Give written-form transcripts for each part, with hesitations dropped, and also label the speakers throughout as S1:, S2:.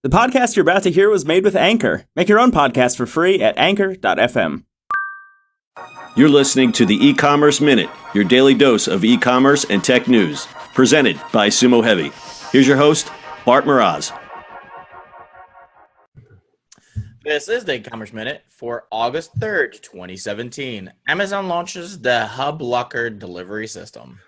S1: The podcast you're about to hear was made with Anchor. Make your own podcast for free at anchor.fm.
S2: You're listening to the E-Commerce Minute, your daily dose of e-commerce and tech news, presented by Sumo Heavy. Here's your host, Bart Mroz.
S3: This is the E-Commerce Minute for August 3rd, 2017. Amazon launches the Hub Locker delivery system.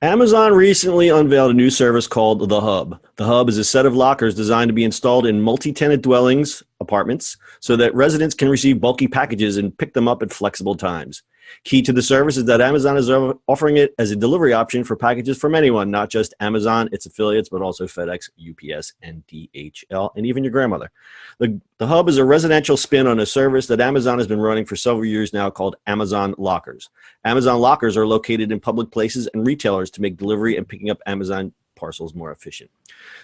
S2: Amazon recently unveiled a new service called The Hub. The Hub is a set of lockers designed to be installed in multi-tenant dwellings, apartments, so that residents can receive bulky packages and pick them up at flexible times. Key to the service is that Amazon is offering it as a delivery option for packages from anyone, not just Amazon, its affiliates, but also FedEx, UPS, and DHL, and even your grandmother. The Hub is a residential spin on a service that Amazon has been running for several years now called Amazon Lockers. Amazon Lockers are located in public places and retailers to make delivery and picking up Amazon parcels more efficient.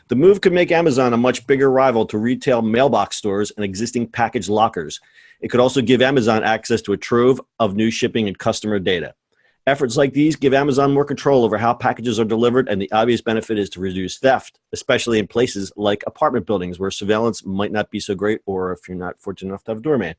S2: The move could make Amazon a much bigger rival to retail mailbox stores and existing package lockers. It could also give Amazon access to a trove of new shipping and customer data. Efforts like these give Amazon more control over how packages are delivered, and the obvious benefit is to reduce theft, especially in places like apartment buildings where surveillance might not be so great, or if you're not fortunate enough to have a doorman.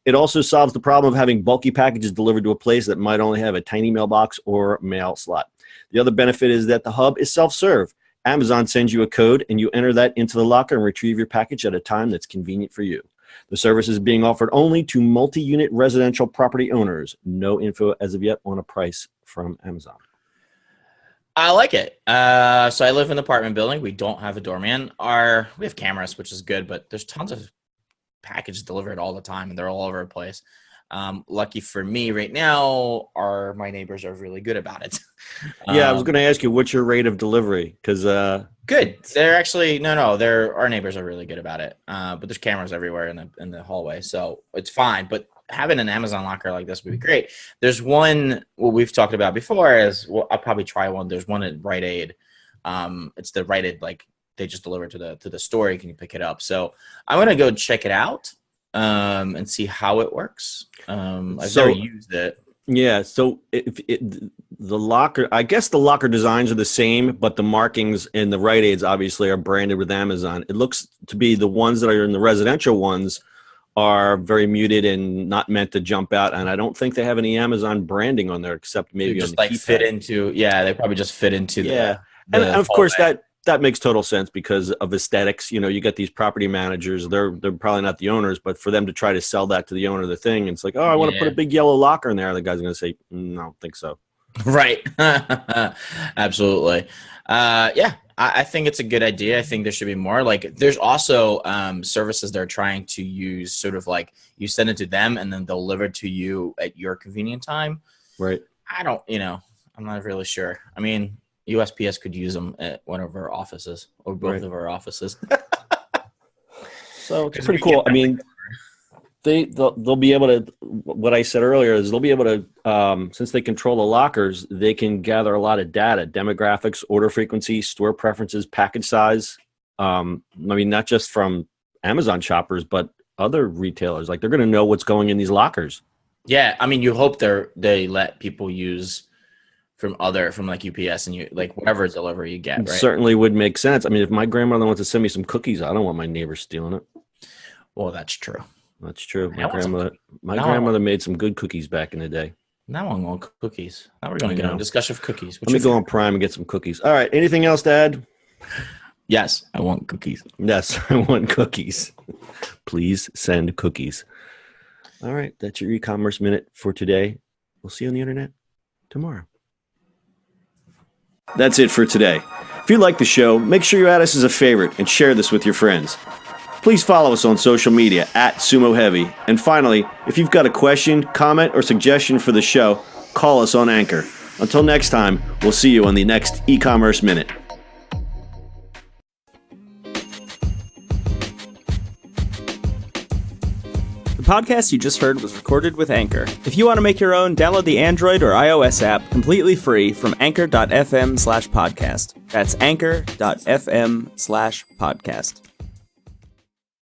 S2: It also solves the problem of having bulky packages delivered to a place that might only have a tiny mailbox or mail slot. The other benefit is that the Hub is self-serve. Amazon sends you a code, and you enter that into the locker and retrieve your package at a time that's convenient for you. The service is being offered only to multi-unit residential property owners. No info as of yet on a price from Amazon.
S3: I like it. So I live in an apartment building. We don't have a doorman. We have cameras, which is good, but there's tons of packages delivered all the time, and they're all over the place. Lucky for me right now, my neighbors are really good about it.
S2: Yeah, I was going to ask you, what's your rate of delivery? Because
S3: good. They're actually our neighbors are really good about it. But there's cameras everywhere in the hallway, so it's fine. But having an Amazon locker like this would be great. There's one what we've talked about before is I'll probably try one. There's one at Rite Aid. It's the Rite Aid, like they just deliver to the store. You can pick it up. So I'm gonna go check it out and see how it works. I've never used it.
S2: Yeah, so the locker, I guess the locker designs are the same, but the markings in the Rite Aids obviously are branded with Amazon. It looks to be the ones that are in the residential ones are very muted and not meant to jump out, and I don't think they have any Amazon branding on there except maybe
S3: just
S2: on the
S3: like
S2: keypad.
S3: fit into. Yeah, they probably just fit into
S2: and of course that makes total sense because of aesthetics. You know, you get these property managers, they're probably not the owners, but for them to try to sell that to the owner of the thing, it's like, oh, I want to put a big yellow locker in there. The guy's going to say, no, I don't think so.
S3: Right. Absolutely. I think it's a good idea. I think there should be more. Like, there's also services they're trying to use, sort of like you send it to them and then they'll deliver to you at your convenient time.
S2: Right.
S3: I'm not really sure. I mean, USPS could use them at one of our offices or both of our offices.
S2: So it's pretty cool. I mean, they'll be able to, what I said earlier is they'll be able to, since they control the lockers, they can gather a lot of data, demographics, order frequency, store preferences, package size. I mean, not just from Amazon shoppers, but other retailers. Like, they're going to know what's going in these lockers.
S3: Yeah. I mean, you hope they let people use from like UPS and whatever delivery you get, right?
S2: Certainly would make sense. I mean, if my grandmother wants to send me some cookies, I don't want my neighbor stealing it.
S3: Well, that's true.
S2: That's true. My grandmother made some good cookies back in the day.
S3: Now I'm on cookies. Now we're going to get on a discussion of cookies.
S2: Let me go on Prime and get some cookies. All right. Anything else to add?
S3: Yes, I want cookies.
S2: Yes, I want cookies. Please send cookies. All right. That's your e-commerce minute for today. We'll see you on the internet tomorrow. That's it for today. If you like the show, make sure you add us as a favorite and share this with your friends. Please follow us on social media at Sumo Heavy. And finally, if you've got a question, comment, or suggestion for the show, call us on Anchor. Until next time, we'll see you on the next e-commerce minute.
S1: The podcast you just heard was recorded with Anchor. If you want to make your own, download the Android or iOS app completely free from anchor.fm/podcast. That's anchor.fm/podcast.